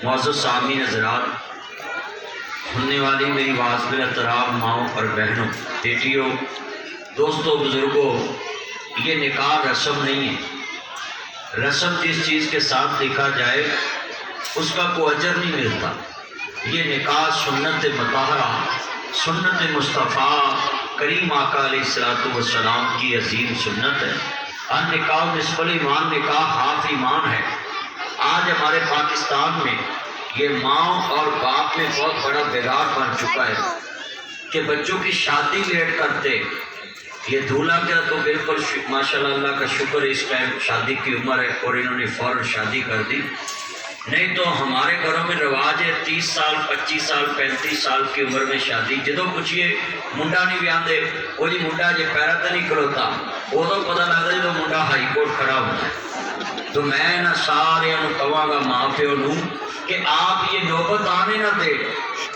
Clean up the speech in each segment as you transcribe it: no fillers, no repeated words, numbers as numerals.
معزز سامعین حضرات، سننے والی میری آواز میں احترام ماؤں اور بہنوں، بیٹیوں، دوستوں، بزرگوں، یہ نکاح رسم نہیں ہے۔ رسم جس چیز کے ساتھ لکھا جائے اس کا کوئی اجر نہیں ملتا۔ یہ نکاح سنت مطہرہ، سنت مصطفیٰ کریم آقا علیہ السلام کی عظیم سنت ہے۔ النکاح نصف الایمان، نکاح ہاف ایمان ہے۔ آج ہمارے پاکستان میں یہ ماں اور باپ میں بہت بڑا بگاڑ بن چکا ہے کہ بچوں کی شادی لیٹ کرتے۔ یہ دولہا کیا تو بالکل ماشاءاللہ اللہ کا شکر اس ٹائم شادی کی عمر ہے اور انہوں نے فوراً شادی کر دی، نہیں تو ہمارے گھروں میں رواج ہے 30 سال 25 سال 35 سال کی عمر میں شادی۔ جدو پوچھئے منڈا نہیں بیاندے، وہ جی منڈا جی پیرا تو نہیں کھلوتا، ادو پتہ لگتا جدو منڈا ہائی کورٹ کھڑا ہوتا ہے۔ تو میں نہ سارے کہاں گا ماں پیو نوں کہ آپ یہ نوبت آنے نہ دے،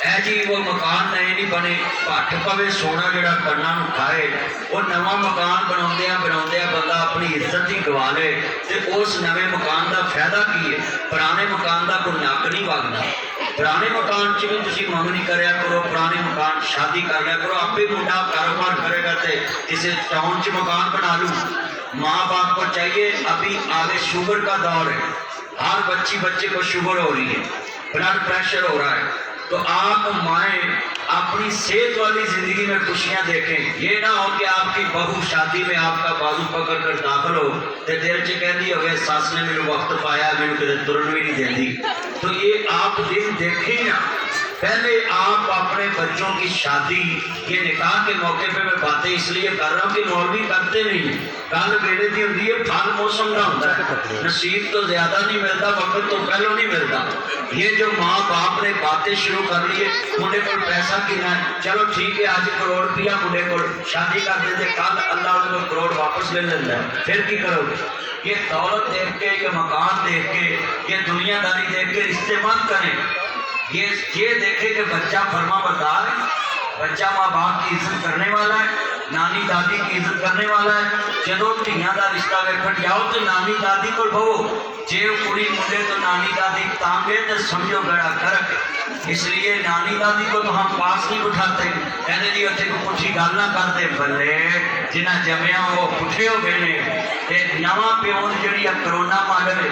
اے جی وہ مکان نئے نہیں بنے، پٹ پوے سونا جڑا کرنا نو کھائے، وہ نواں مکان بناؤندیا بندہ اپنی عزت ہی گوا لے تے اس نویں مکان دا فائدہ کی ہے؟ پرانے مکان دا کوئی نک نہیں وگدا۔ پرانے مکان چ بھی تسی منگنی کریا کرو، پرانے مکان شادی کر لیا کرو، آپ بھی منڈا کاروبار کرے گا تے کسی ٹاؤن چ مکان بنا لوں۔ ماں باپ کو چاہیے، ابھی آگے شوگر کا دور ہے، ہر بچے کو شوگر ہو رہی ہے، بلڈ پریشر ہو رہا ہے، تو آپ مائیں اپنی صحت والی زندگی میں خوشیاں دیکھیں۔ یہ نہ ہو کہ آپ کی بہو شادی میں آپ کا بازو پکڑ کر داخل ہو تے دیر چ کہہ دی ہوئے ساس نے میرے وقت پایا، میرے کدے ترن بھی نہیں دیندی۔ تو یہ آپ دن دیکھیں نا، پہلے آپ اپنے بچوں کی شادی، یہ نکاح کے موقع پہ میں باتیں اس لیے کر رہا ہوں کہ مولوی کرتے نہیں، کل ویلے دی ہوتی ہے، پھل موسم کا ہوتا ہے، نصیب تو زیادہ نہیں ملتا، وقت تو پہلو نہیں ملتا۔ یہ جو ماں باپ نے باتیں شروع کر لی ہے، منڈے کو پیسہ کنا ہے، چلو ٹھیک ہے آج کروڑ روپیہ منڈے کو شادی کر دیتے، کل اللہ ان کو کروڑ واپس لے لیتا ہے، پھر کی کرو گے؟ یہ دولت دیکھ کے، یہ مکان دیکھ کے، یہ دنیا داری دیکھ کے رشتے مت کریں۔ یہ دیکھے کہ بچہ فرما بردار ہے، بچہ ماں باپ کی عزت کرنے والا ہے، نانی دادی کی عزت کرنے والا ہے۔ جدو دھیاں دا رشتہ ویکھن جاؤ تو نانی دادی کو بہو، جے کڑی منڈے تو نانی دادی تانگے تو سمجھو گڑا کرک۔ اس لیے نانی دادی کو تو ہم پاس نہیں بٹھاتے، کہتے جی اتنے کو پٹھی گل نہ کرتے، بلے جنہ جمیا وہ پٹھے ہو گئے نے۔ نواں پیون جڑی کرونا ماڈل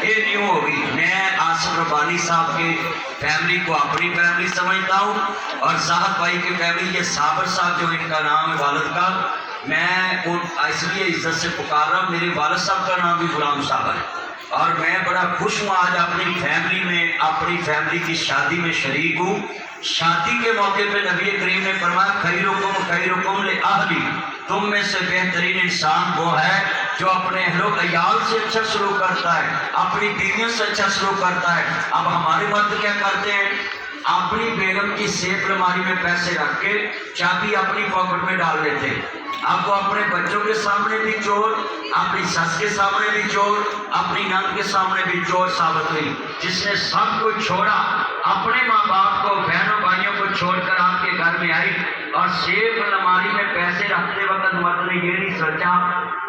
یہ نہیں ہوگی۔ میں آصف ربانی صاحب کی فیملی کو اپنی فیملی سمجھتا ہوں، اور صاحب بھائی کی فیملی، یہ صابر صاحب جو ان کا نام ہے والد کا، میں اس لیے عزت سے پکار رہا ہوں، میرے والد صاحب کا نام بھی غلام صاحب ہے، اور میں بڑا خوش ہوں آج اپنی فیملی میں، اپنی فیملی کی شادی میں شریک ہوں۔ شادی کے موقع پہ نبی کریم نے فرمایا خیرکم لأہلی، تم میں سے بہترین انسان وہ ہے جو اپنے اہل و عیال سے اچھا سلوک کرتا ہے، اپنی بیویوں سے اچھا سلوک کرتا ہے۔ اب ہمارے مرد کیا کرتے ہیں؟ اپنی بیگم کی سیف الماری میں پیسے رکھ کے چابی اپنی پاکٹ میں ڈال لیتے، اب وہ اپنے بچوں کے سامنے بھی چور، اپنی سس کے سامنے بھی چور، اپنی نند کے سامنے بھی چور ثابت ہوئی۔ جس نے سب کو چھوڑا، اپنے ماں باپ کو، بہنوں بھائیوں کو چھوڑ کر آپ کے گھر میں آئی، اور سیف الماری میں پیسے رکھتے وقت مرد نے یہ نہیں سوچا،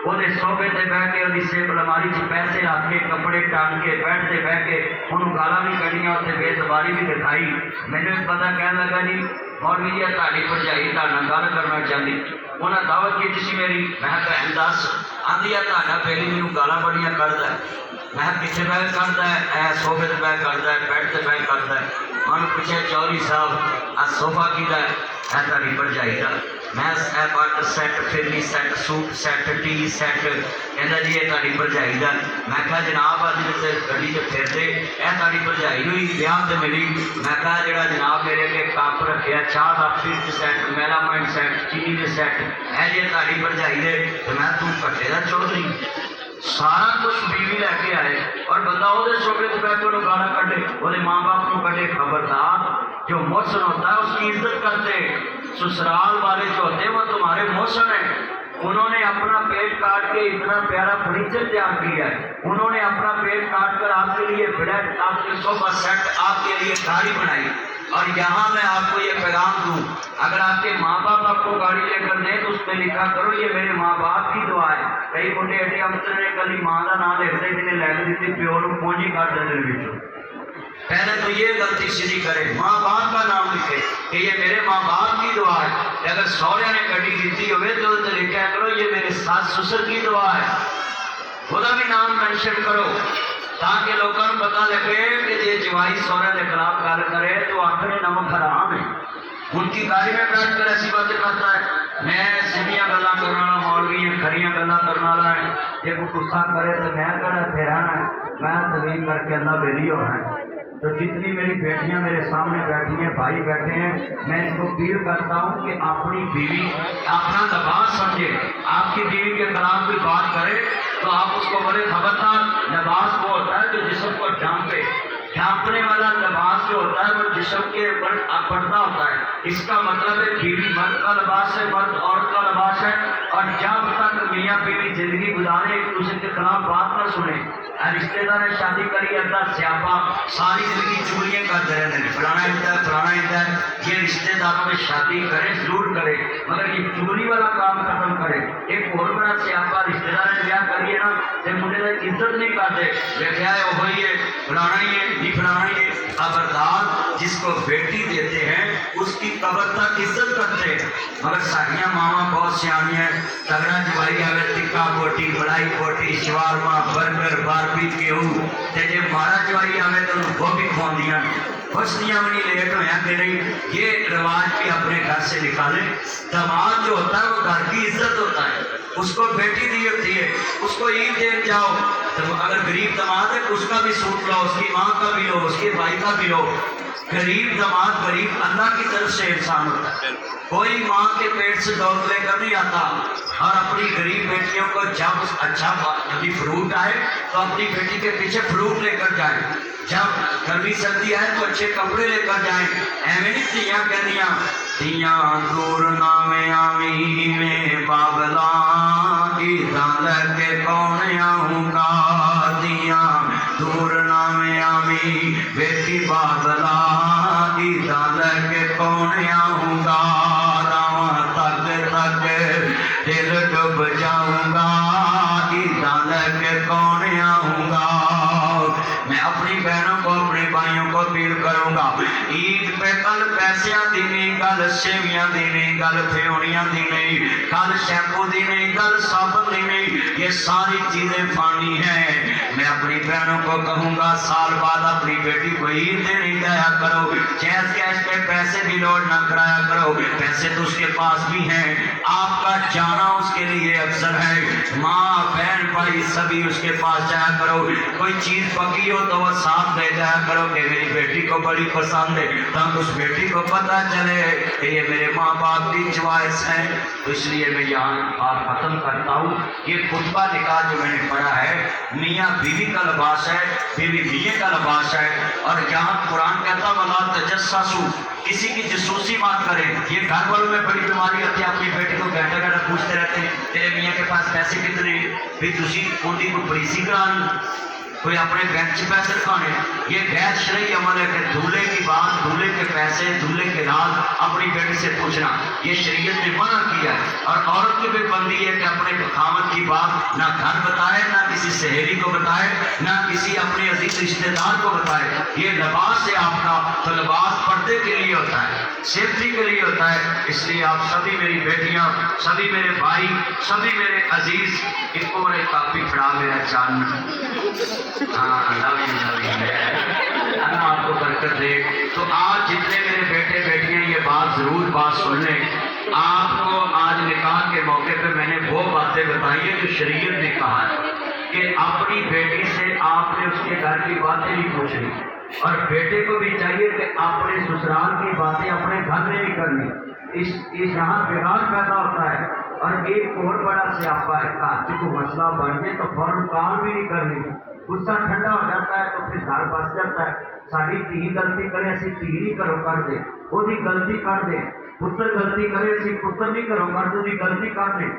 وہ صوبے تے بہ کے وہ سیف الماری سے پیسے رکھ کے کپڑے ٹانگ کے بیٹھتے بہ کے انہوں گالا بھی کڑیاں، اسے بے زبانی بھی دکھائی۔ میں نے پتا کہنے لگا جی مولوی جی تاری بھرجائی تانا گل کرنا چاہتی، انہیں دعوت کی تھی میری، میں بہن دس آدھی ہے تانا پہلی میرے گالا بڑیاں کرتا ہے، میں کتنے بہ کرتا ہے، اے صوبے تے بہ کرتا ہے، بیٹھ تے بہ کرتا ہے، میں پوچھا چوری صاحب آج صوفہ کی ہے تاری بھرجائی کا، میں اے پٹ set phirni set suit set tea set کہنا جی یہ تاری بھرجائی کا، میں کہا جناب آج گڈی چ پھرتے اے تاری بھرجائی ہوئی بیاہ تے ملی، میں کہا جڑا جناب میرے کے کپ رکھیا چاہ کا فرج سیٹ میلامائن سیٹ چینی کے سیٹ اے جی تاری بھرجائی دے، تو میں تم کٹے کا چور نہیں، سارا کچھ بیوی لے کے آئے، اور بندہ وہ شوبے سے بیٹھ کے گالا کٹے، وہ ماں باپ کو کٹے۔ خبردار، جو محسن ہوتا ہے اس کی عزت کرتے، سسرال والے جو ہوتے ہیں وہ تمہارے محسن ہیں، انہوں نے اپنا پیٹ کاٹ کے اتنا پیارا فرنیچر تیار کیا ہے، انہوں نے اپنا پیٹ کاٹ کر آپ کے لیے بیڈ، آپ کے صوفہ سیٹ، آپ کے لیے گاڑی بنائی، اور یہاں میں آپ کو یہ پیغام دوں، اگر آپ کے ماں باپ آپ کو گاڑی لے کر دیں تو اس پہ لکھا کرو یہ میرے ماں باپ کی دعا ہے۔ کئی منڈے ایڈے افسر نے کلی ماں کا نام لکھتے جنہیں لے کے دیتی پیو نو پونجی کر دیں، پہلے تو یہ غلطی سیدھی کرے، ماں باپ کا نام لکھے کہ یہ میرے ماں باپ کی دعا ہے۔ اگر سورے نے گڈی دیتی ہوئے تو لکھا کرو یہ میرے ساس سسر کی دعا ہے، خدا بھی نام مینشن کرو تاکہ لوگوں کو پتا لگے کہ یہ جوائی سورے کے خلاف گل کرے تو آخر نمک حرام ہے۔ ان کی گاڑی میں بیٹھ کر ایسی باتیں کرتا ہے، میں سیدھیاں گلاں کرنے والا مولوی ہے، کھریاں گلاں کرنے والا ہے، جب کوئی غصہ کرے تو میں کہنا پھیرانا ہے، میں تبلیغ کر کے اللہ بیلی ہونا ہے۔ تو جتنی میری بیٹیاں میرے سامنے بیٹھی ہیں، بھائی بیٹھے ہیں، میں ان کو اپیل کرتا ہوں کہ اپنی بیوی اپنا لباس سمجھے۔ آپ کی بیوی کے خلاف کوئی بات کرے تو آپ اس کو بولے خبردار، لباس وہ ہوتا ہے جو جسم کو ڈھانپے، ڈھانپنے والا لباس جو ہوتا ہے وہ جسم کے اوپر پڑتا ہوتا ہے۔ اس کا مطلب ہے بیوی مرد کا لباس ہے، مرد عورت کا لباس ہے، اور جب تک میاں بیوی زندگی گزارے ایک دوسرے کے خلاف بات نہ سنے۔ رشتے دار نے شادی کری اللہ سیاپا ساری زندگی چوریاں کرتے رہتے ہیں، فلانا انتا ہے فلانا انتا ہے۔ یہ رشتے داروں میں شادی کرے ضرور کرے مگر یہ چوری والا کام ختم کرے۔ ایک اور بڑا سیاپا رشتے دار نے بیاہ کریے نا تو مجھے عزت نہیں کرتے، دیکھا ہے وہی ہے فلانا ہی ہے نہیں فلانا ہی ہے۔ خبردار، جس کو بیٹی دیتے ہیں اس کی قبر تک عزت کرتے ہیں۔ مگر ساڑیاں ماما بہت سیانی ہیں، تگڑا جوائی آوے ٹکا بوٹی بڑائی بوٹی شوارما برگر باربی کیو تے جے مارا جوائی آوے تو وہ بھی کھواندیاں خوشنیاں بھی نہیں لیٹ ہویا کہ نہیں۔ یہ رواج بھی اپنے گھر سے نکالے۔ داماد جو ہوتا ہے وہ گھر کی عزت ہوتا ہے، اس کو بیٹی دی ہوتی ہے، اس کو عید دے جاؤ تو اگر غریب داماد ہے اس کا بھی سوٹ لو، اس کی ماں کا بھی لو، اس کے بھائی کا بھی لو۔ غریب داماد غریب اللہ کی طرف سے انسان ہوتا ہے، کوئی ماں کے پیٹ سے دولت لے کر نہیں آتا۔ اور اپنی غریب بیٹیوں کو جب اچھا کبھی فروٹ آئے تو اپنی بیٹی کے پیچھے فروٹ لے کر جائیں، جب گرمی سردی آئے تو اچھے کپڑے لے کر جائیں۔ ایویں نہیں تیاں کہنیاں تیاں دور نامے آمی میں بابلا کی دال کے کون آؤں گا، تیاں دور نامے آمی بیٹی بابلا کی دال کے کون آؤں گا، راواں تک تک دل ڈوب جاؤں گا، کی دال کے کون آؤں گا۔ میں اپنی بہنوں کو اپنے بھائیوں کو اپیل کروں گا، عید پہ کل پیسیاں دی نہیں، کل سیویاں دی نہیں، کل پھیونیاں دی نہیں، کل شیمپو دی نہیں، کل صابن دی نہیں، یہ ساری چیزیں فانی ہیں۔ میں اپنی بہنوں کو کہوں گا سال بعد اپنی بیٹی کو عید دینی دیا کرو، چیز کیش پہ پیسے بھی لوڈ نہ کرایا کرو، پیسے تو اس کے پاس بھی ہیں، آپ کا جانا اس کے لیے افضل ہے۔ ماں بہن بھائی سبھی اس کے پاس جایا کرو، کوئی چیز پکی ہو تو وہ ساتھ لے جایا کرو کہ میری بیٹی کو بڑی پسند ہے، تاکہ اس بیٹی کو پتہ چلے کہ یہ میرے ماں باپ کی چوائس ہے۔ تو اس لیے میں یہاں بات ختم کرتا ہوں۔ یہ خطبہ نکاح جو میں نے پڑھا ہے میاں بیوی کا لباس ہے، بیوی میاں کا لباس ہے، اور یہاں قرآن کہتا ولا تجسسوا، کسی کی جاسوسی مت کرے۔ یہ گھر والوں میں بڑی بیماری ہوتی ہے، اپنی بیٹی کو گھنٹے گھنٹے پوچھتے رہتے ہیں تیرے میاں کے پاس پیسے کتنے، بھی تسی ان کی کوئی پولیسی کرانی، کوئی اپنے بینک سے پیسے رکھانے۔ یہ غیر شرعی عمل ہے کہ دولہے کی بات، دولہے کے پیسے، دولہے کے راز اپنی بیٹی سے پوچھنا، یہ شریعت نے منع کیا ہے۔ اور عورت کی بھی بندی ہے کہ اپنے خاوند کی بات نہ گھر بتائے، نہ کسی سہیلی کو بتائے، نہ کسی اپنے عزیز رشتے دار کو بتائے۔ یہ لباس ہے آپ کا، تو لباس پردے کے لیے ہوتا ہے، سیفٹی کے لیے ہوتا ہے۔ اس لیے آپ سبھی میری بیٹیاں، سبھی میرے بھائی، سبھی میرے عزیز، ان کو میرے کافی پڑھا میرا چاند اللہ آپ کو برکت دے۔ تو آج جتنے میرے بیٹے بیٹیاں یہ بات ضرور بات سن لیں، آپ کو آج نکاح کے موقع پہ میں نے وہ باتیں بتائی ہیں جو شریعت نے کہا ہے کہ اپنی بیٹی سے آپ نے اس کے گھر کی باتیں نہیں پوچھنی، اور بیٹے کو بھی چاہیے کہ اپنے سسرال کی باتیں اپنے گھر میں نہیں کرنی۔ اس یہاں بگاڑ پیدا ہوتا ہے۔ اور ایک اور بڑا سیاپا ہے، کاچی کو مسئلہ بن جائے تو فوراً کام بھی نہیں کرنی، غصہ ٹھنڈا ہو جاتا ہے تو پھر گھر بس جاتا ہے۔ ساری دھی غلطی کرے اسی دھی نہیں کرو کر دے، وہ غلطی کر دے، پتر غلطی کرے اسی پتر نہیں کرو کر دے، غلطی کر دے۔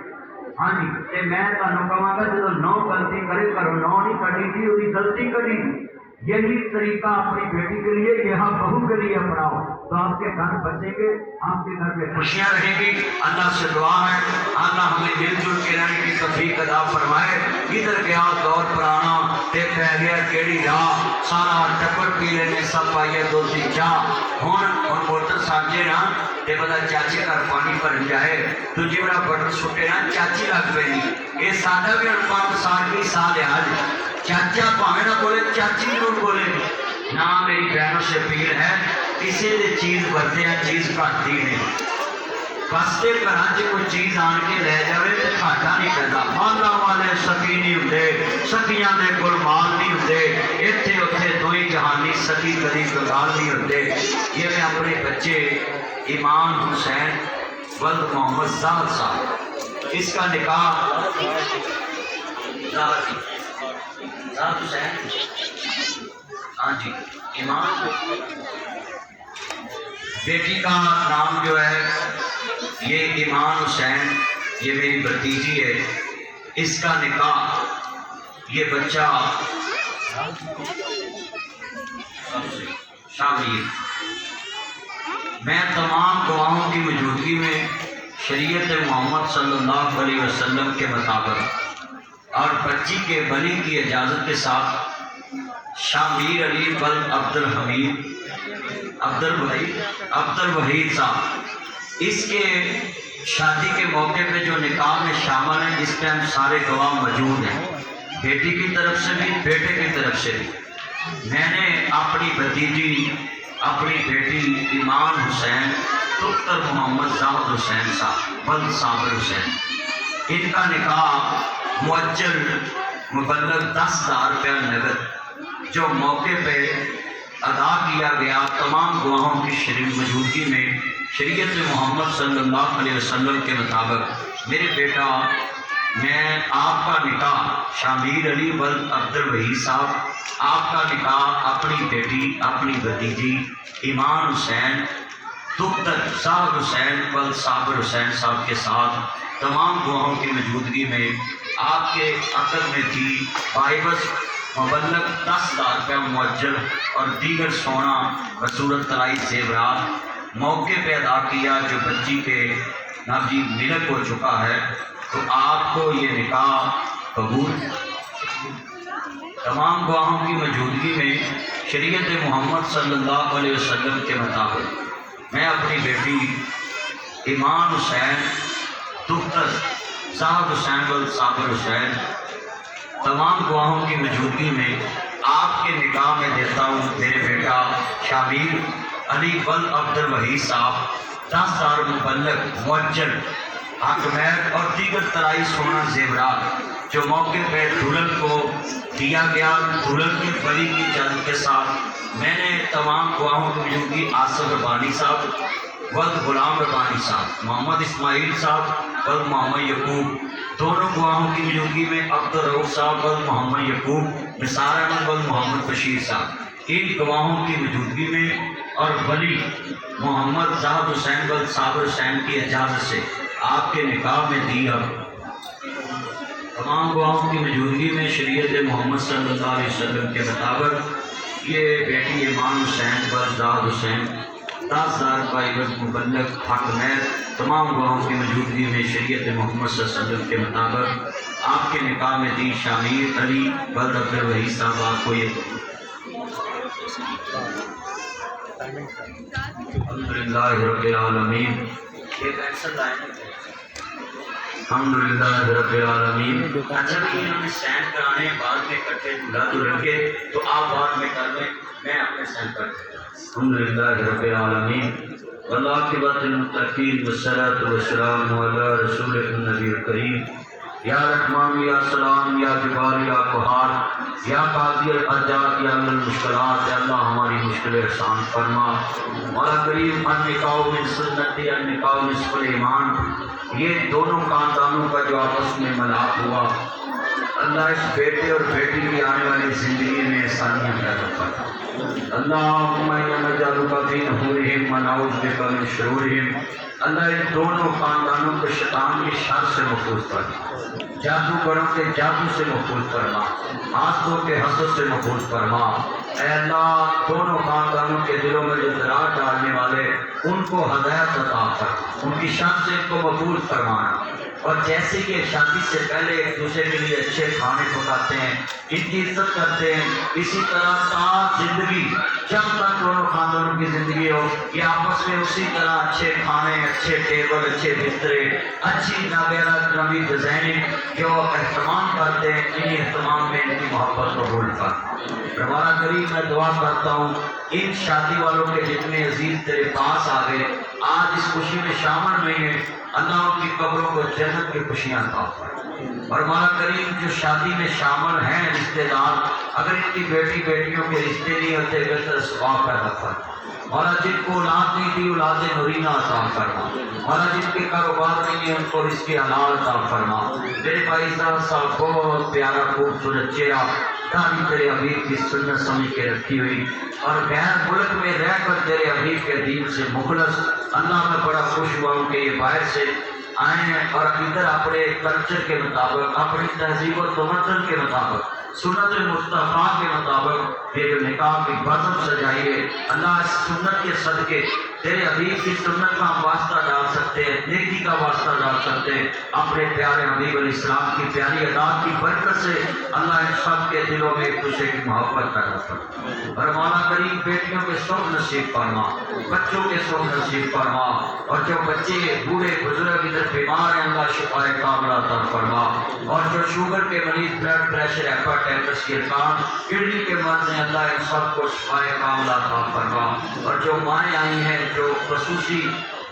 ہاں جی، تے میں تمہیں کہوں گا جب نو غلطی کرے کرو، نو نہیں کری تھی وہی غلطی کری۔ یہی طریقہ اپنی بیٹی کے لیے، یہاں بہو کے لیے اپناؤ۔ تو آپ کے گھر بچیں گے، آپ کے گھر میں خوشیاں رہیں گی۔ اللہ سے دعا ہے اللہ ہمیں مل جل کے رہنے کی توفیق عطا فرمائے۔ ادھر گیا دور پرانا تے پہ گیا کیڑی راہ، سارا ٹبر پی لینے سب پائیے دوسری چاہ۔ ہن موٹر ساجے نا تے بتا چاچے گھر پانی بھرن جائے تو جی بڑا بٹر سٹے نا چاچی لگ پی۔ یہ ساڈا بھی ہن 5 سال کی سال ہے آج چاچا پاویں نہ بولے چاچی ضرور بولے گی نا۔ میری بہنوں سے اپیل ہے کسی نے چیز برتے ہیں چیز گھٹتی نہیں، بس کے گھر سے کوئی چیز آن کے لے جائے تو گھاٹا نہیں پیدا۔ مالا والے سکی نہیں ہوتے، سکیاں دے کول مال نہیں ہوتے، اتنے اتنے دوئی جہانی سکی کدی گال نہیں ہوتے۔ یہ میں اپنے بچے ایمان حسین ولد محمد زاہد صاحب، اس کا نکاح زاہد حسین ہاں جی ایمان، بیٹی کا نام جو ہے یہ ایمان حسین، یہ میری بھتیجی ہے، اس کا نکاح یہ بچہ شامل۔ میں تمام گواہوں کی موجودگی میں شریعت محمد صلی اللہ علیہ وسلم کے مطابق اور بچی کے ولی کی اجازت کے ساتھ شامیر علی بل عبد الوحید صاحب اس کے شادی کے موقع پہ جو نکاح میں شامل ہیں، اس ٹائم سارے گواہ موجود ہیں، بیٹی کی طرف سے بھی بیٹے کی طرف سے بھی۔ میں نے اپنی بھتیجی اپنی بیٹی ایمان حسین دختر محمد زاہد حسین صاحب بلد صابر حسین، ان کا نکاح مؤجل مبلغ 10,000 روپیہ نقد جو موقع پہ ادا کیا گیا تمام گواہوں کی شریف موجودگی میں شریعت محمد صلی اللہ علیہ وسلم کے مطابق میرے بیٹا میں آپ کا نکاح شامیر علی ولد عبد الوحید صاحب، آپ کا نکاح اپنی بیٹی اپنی بھتیجی ایمان حسین دختر زاہد حسین ولد صابر حسین صاحب کے ساتھ تمام گواہوں کی موجودگی میں آپ کے عقد میں تھی باعث مبلغ 10,000 روپیہ مؤجل اور دیگر سونا بصورت طلائی زیورات موقع پہ ادا کیا جو بچی کے نابجی ملک ہو چکا ہے۔ تو آپ کو یہ نکاح قبول؟ تمام گواہوں کی موجودگی میں شریعت محمد صلی اللہ علیہ وسلم کے مطابق میں اپنی بیٹی ایمان حسین دختر زاہد حسین ولد صابر حسین تمام گواہوں کی موجودگی میں آپ کے نکاح میں دیتا ہوں میرے بیٹا شامیر علی ولد عبد الوحید صاحب 10,000 مبلغ مؤجل حق مہر اور دیگر طلائی سونا زیورات جو موقع پہ دلہن کو دیا گیا دلہن کے ولی کی اجازت کے ساتھ۔ میں نے تمام گواہوں کی موجودگی آصف ربانی صاحب ولد غلام ربانی صاحب، محمد اسماعیل صاحب ولد محمد یعقوب، دونوں گواہوں کی موجودگی میں عبد الرؤف صاحب ولد محمد یعقوب، نثار احمد ولد محمد بشیر صاحب، ان گواہوں کی موجودگی میں اور ولی محمد زاہد حسین ولد صابر حسین کی اجازت سے آپ کے نکاح میں دی۔ اب تمام گواہوں کی موجودگی میں شریعت محمد صلی اللہ علیہ وسلم کے مطابق یہ بیٹی ایمان حسین ولد زاہد حسین 10,000 روپئے مبلغ حق مہر تمام گواہوں کی موجودگی میں شریعت محمد صلی اللہ علیہ وسلم کے مطابق آپ کے نکاح میں دی۔ شامیر علی ولد عبد الوحید صاحب آپ کو یہ الحمدللہ رب العالمین الحمدللہ رب العالمین۔ اچھا بھی انہوں نے سین کرانے بعد میں کٹھے دلہا دلہن کے تو آپ بعد میں کر لیں، میں اپنے سین کر دیں۔ الحمدللہ رب العالمین والعاقبۃ للمتقین والصلاۃ والسلام علی رسول النبی الکریم۔ یا رحمان یا سلام یا جبار یا قہار یا قاضی الحاجات یا المشکلات، یا اللہ ہماری مشکل آسان فرما۔ مولا کریم النکاح من سنتی النکاح نصف الایمان، یہ دونوں خاندانوں کا جو آپس میں ملاپ ہوا اللہ اس بیٹے اور بیٹی کی آنے والی زندگی میں آسانیاں پیدا فرما۔ اللہم انا نجعلک فی نحورہم ونعوذ بک من شرورہم، اللہ ان دونوں خاندانوں کو شیطان کی شر سے محفوظ فرما، جادوگروں کے جادو سے محفوظ فرما، حاسدوں کے حسد سے محفوظ فرما۔ اے اللہ دونوں خاندانوں کے دلوں میں جو دراز ڈالنے والے ان کو ہدایت عطا فرما، ان کی شان سے ان کو مقبول فرمانا، اور جیسے کہ شادی سے پہلے ایک دوسرے کے لیے اچھے کھانے پکاتے ہیں، ان کی عزت کرتے ہیں، اسی طرح تا زندگی جب تک دونوں خاندانوں کی زندگی ہو یہ آپس میں اسی طرح اچھے کھانے، اچھے ٹیبل، اچھے بسترے، اچھی نویرہ نوی ڈیزائننگ جو اہتمام کرتے ہیں، انہیں اہتمام میں ان کی محبت قبول کر۔ ہمارا کریم میں دعا کرتا ہوں ان شادی والوں کے جتنے عزیز تیرے پاس آ گئے آج اس خوشی میں شامل نہیں ہیں، اللہ ان کی قبروں کو جنت کی خوشیاں عطا فرمائے۔ اور ہمارا کریم جو شادی میں شامل ہیں رشتہ دار، اگر ان کی بیٹیوں کے رشتے نہیں ہوتے بہتر ثواب پیدا فرما۔ مولا جن کو اولاد نہیں تھی اولاد نورینہ عطا فرما۔ مولا جن کے کاروبار نہیں ہے ان کو رزق حلال عطا فرما۔ میرے بھائی صاحب بہت پیارا خوبصورت چہرہ، داڑھی تیرے حبیب کی سنت سمجھ کے رکھی ہوئی، اور غیر ملک میں رہ کر تیرے حبیب کے دین سے مخلص، اللہ میں بڑا خوش ہوا ہوں کہ یہ باہر سے آئے ہیں اور ادھر اپنے کلچر کے مطابق، اپنی تہذیب و تمدن کے مطابق، سنت مصطفیٰ کے مطابق یہ جو نکاح کی بزم سجائی ہے، اللہ اس سنت کے صدقے تیرے حبیب کی سنت کا ہم واسطہ ڈال سکتے ہیں، نیکی کا واسطہ ڈال سکتے ہیں، اپنے پیارے حبیب علیہ السلام کی پیاری ادا کی برکت سے اللہ ان سب کے دلوں میں ایک دوسرے کی محبت پیدا فرما۔ اور مولا کریم بیٹیوں کے سکھ نصیب فرما، بچوں کے سکھ نصیب فرما، اور جو بچے بوڑھے بزرگ ادھر بیمار ہیں اللہ شفا کاملہ عطا فرما، اور جو شوگر کے مریض، بلڈ پریشر، ہیپاٹائٹس کے کام، کڈنی کے مرض ہیں اللہ ان سب کو شفا کاملہ عطا فرما۔ اور جو مائیں آئی ہیں جو خصوصی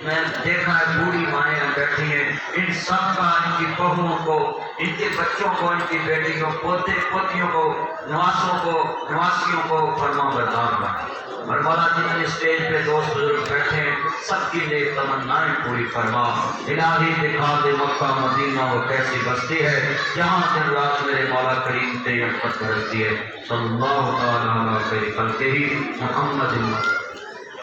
میں دیکھا ہے بوڑھی مائیں بیٹھی ہیں، ان سب کا، ان کی بہوؤں کو، ان کے بچوں کو، ان کی بیٹیوں، پوتے پوتیوں کو، نواسوں کو، نواسیوں کو فرما بردار بنا۔ اور مولا جتنے اسٹیج پہ دوست بزرگ بیٹھے ہیں سب کی نیک تمنائیں پوری فرما۔ الہی دکھا دے مکہ مدینہ وہ کیسی بستی ہے جہاں دن رات میرے مولا کریم تیری رحمت برستی ہے۔ صلی اللہ تعالیٰ علیہ وسلم محمد